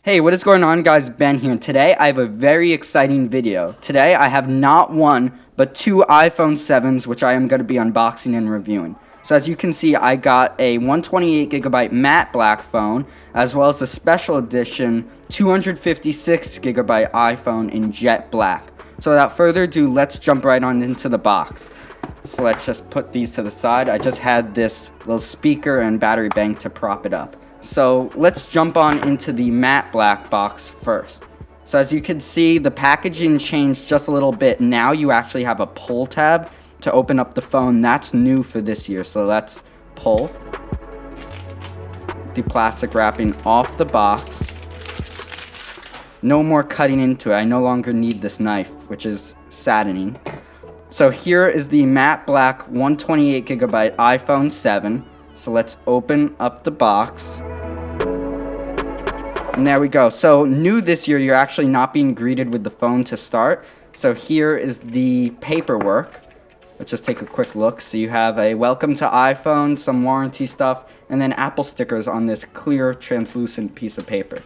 Hey, what is going on, guys? Ben here. Today I have a very exciting video. Today I have not one, but two iPhone 7s, which I am going to be unboxing and reviewing. So as you can see, I got a 128GB matte black phone, as well as a special edition 256GB iPhone in jet black. So without further ado, let's jump right on into the box. So let's just put these to the side. I just had this little speaker and battery bank to prop it up. So let's jump on into the matte black box first. So as you can see, the packaging changed just a little bit. Now you actually have a pull tab to open up the phone. That's new for this year. So let's pull the plastic wrapping off the box. No more cutting into it. I no longer need this knife, which is saddening. So here is the matte black 128GB iPhone 7. So let's open up the box. And there we go. So new this year, you're actually not being greeted with the phone to start. So here is the paperwork. Let's just take a quick look. So you have a welcome to iPhone, some warranty stuff, and then Apple stickers on this clear, translucent piece of paper.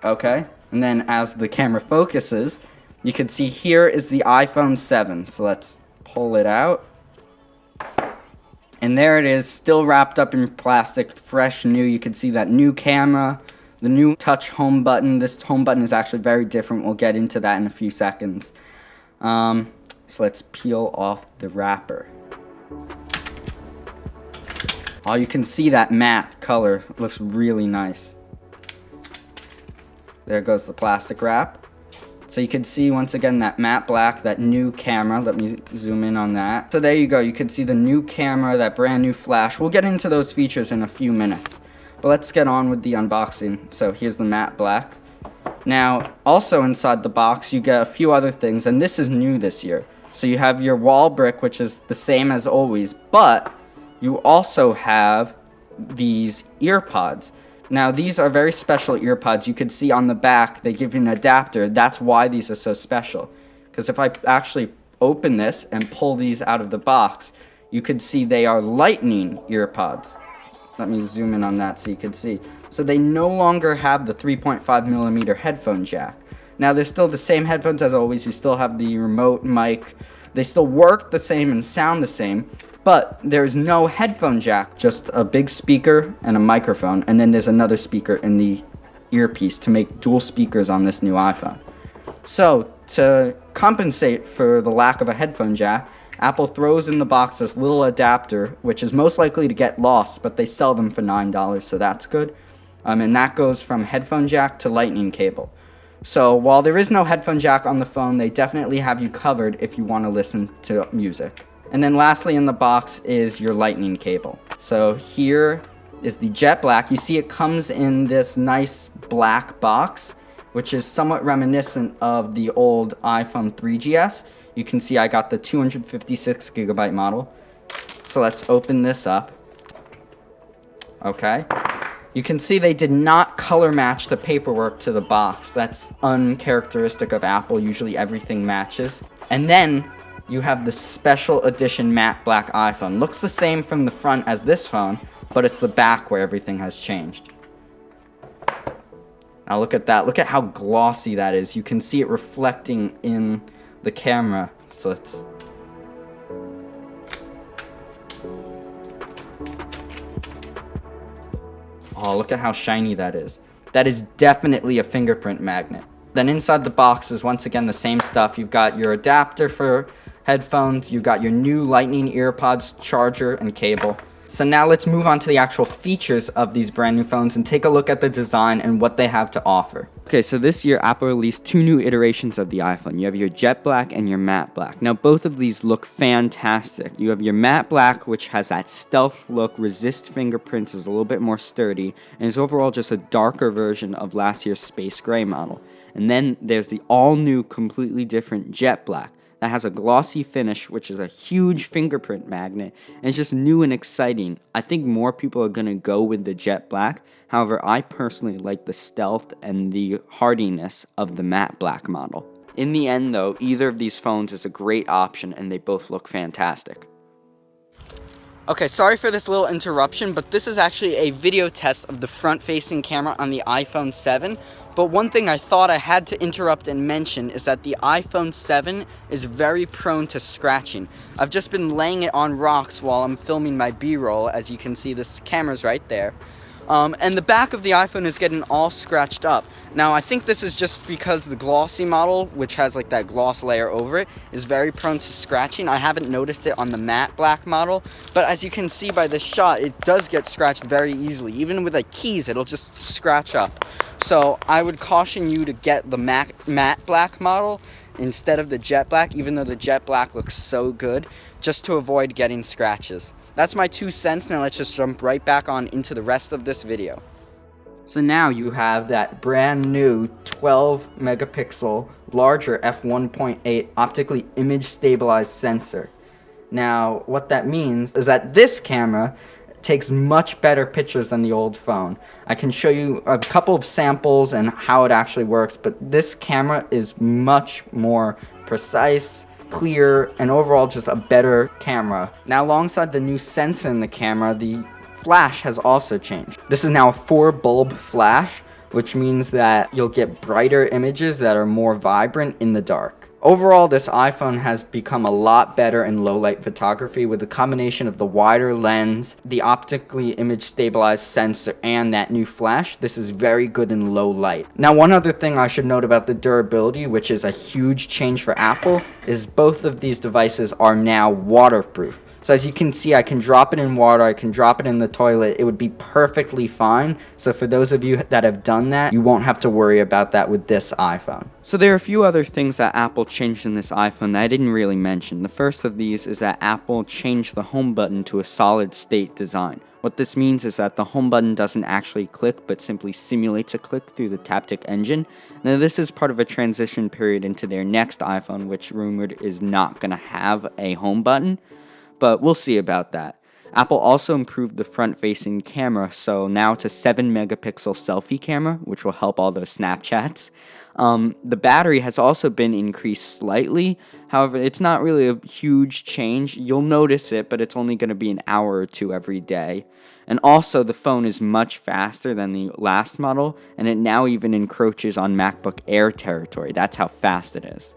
Okay, and then as the camera focuses, you can see here is the iPhone 7. So let's pull it out. And there it is, still wrapped up in plastic, fresh, new. You can see that new camera, the new touch home button. This home button is actually very different. We'll get into that in a few seconds. So let's peel off the wrapper. Oh, you can see that matte color. It looks really nice. There goes the plastic wrap. So you can see, once again, that matte black, that new camera. Let me zoom in on that. So there you go. You can see the new camera, that brand new flash. We'll get into those features in a few minutes. But let's get on with the unboxing. So here's the matte black. Now, also inside the box, you get a few other things, and this is new this year. So you have your wall brick, which is the same as always, but you also have these ear pods. Now, these are very special ear pods. You can see on the back, they give you an adapter. That's why these are so special. Because if I actually open this and pull these out of the box, you can see they are lightning ear pods. Let me zoom in on that so you can see. So they no longer have the 3.5mm headphone jack. Now, they're still the same headphones as always. You still have the remote mic. They still work the same and sound the same. But there's no headphone jack, just a big speaker and a microphone, and then there's another speaker in the earpiece to make dual speakers on this new iPhone. So, to compensate for the lack of a headphone jack, Apple throws in the box this little adapter, which is most likely to get lost, but they sell them for $9, so that's good. And that goes from headphone jack to lightning cable. So while there is no headphone jack on the phone, they definitely have you covered if you want to listen to music. And then lastly in the box is your lightning cable. So here is the jet black. You see it comes in this nice black box, which is somewhat reminiscent of the old iPhone 3GS. You can see I got the 256GB model. So let's open this up. Okay. You can see they did not color match the paperwork to the box. That's uncharacteristic of Apple. Usually everything matches. And then you have the special edition matte black iPhone. Looks the same from the front as this phone, but it's the back where everything has changed. Now look at that. Look at how glossy that is. You can see it reflecting in the camera. So let's... Oh, look at how shiny that is. That is definitely a fingerprint magnet. Then inside the box is once again the same stuff. You've got your adapter for headphones, you've got your new lightning ear pods, charger, and cable. So now let's move on to the actual features of these brand new phones and take a look at the design and what they have to offer. Okay, so this year Apple released two new iterations of the iPhone. You have your jet black and your matte black. Now both of these look fantastic. You have your matte black, which has that stealth look, resists fingerprints, is a little bit more sturdy, and is overall just a darker version of last year's space gray model. And then there's the all-new, completely different jet black that has a glossy finish, which is a huge fingerprint magnet, and it's just new and exciting. I think more people are going to go with the jet black. However, I personally like the stealth and the hardiness of the matte black model. In the end, though, either of these phones is a great option, and they both look fantastic. Okay, sorry for this little interruption, but this is actually a video test of the front-facing camera on the iPhone 7. But one thing I thought I had to interrupt and mention is that the iPhone 7 is very prone to scratching. I've just been laying it on rocks while I'm filming my B-roll. As you can see, this camera's right there. And the back of the iPhone is getting all scratched up. Now, I think this is just because the glossy model, which has like that gloss layer over it, is very prone to scratching. I haven't noticed it on the matte black model, but as you can see by this shot, it does get scratched very easily. Even with like keys, it'll just scratch up. So I would caution you to get the matte black model instead of the jet black, even though the jet black looks so good, just to avoid getting scratches. That's my 2 cents. Now let's just jump right back on into the rest of this video. So now you have that brand new 12 megapixel larger f1.8 optically image stabilized sensor. Now what that means is that this camera takes much better pictures than the old phone. I can show you a couple of samples and how it actually works, but this camera is much more precise, clear, and overall just a better camera. Now alongside the new sensor in the camera, the flash has also changed. This is now a 4-bulb flash, which means that you'll get brighter images that are more vibrant in the dark. Overall, this iPhone has become a lot better in low-light photography with a combination of the wider lens, the optically image stabilized sensor, and that new flash. This is very good in low light. Now, one other thing I should note about the durability, which is a huge change for Apple, is both of these devices are now waterproof. So as you can see, I can drop it in water, I can drop it in the toilet, it would be perfectly fine. So for those of you that have done that, you won't have to worry about that with this iPhone. So there are a few other things that Apple changed in this iPhone that I didn't really mention. The first of these is that Apple changed the home button to a solid state design. What this means is that the home button doesn't actually click, but simply simulates a click through the Taptic engine. Now this is part of a transition period into their next iPhone, which rumored is not going to have a home button. But we'll see about that. Apple also improved the front-facing camera, so now it's a 7-megapixel selfie camera, which will help all those Snapchats. The battery has also been increased slightly. However, it's not really a huge change. You'll notice it, but it's only going to be an hour or two every day. And also, the phone is much faster than the last model, and it now even encroaches on MacBook Air territory. That's how fast it is.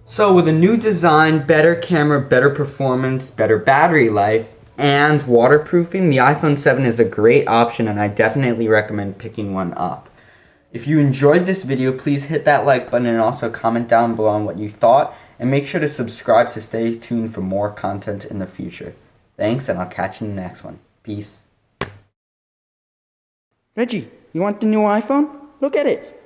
So with a new design, better camera, better performance, better battery life, and waterproofing, the iPhone 7 is a great option, and I definitely recommend picking one up. If you enjoyed this video, please hit that like button and also comment down below on what you thought, and make sure to subscribe to stay tuned for more content in the future. Thanks, and I'll catch you in the next one. Peace. Reggie, you want the new iPhone? Look at it.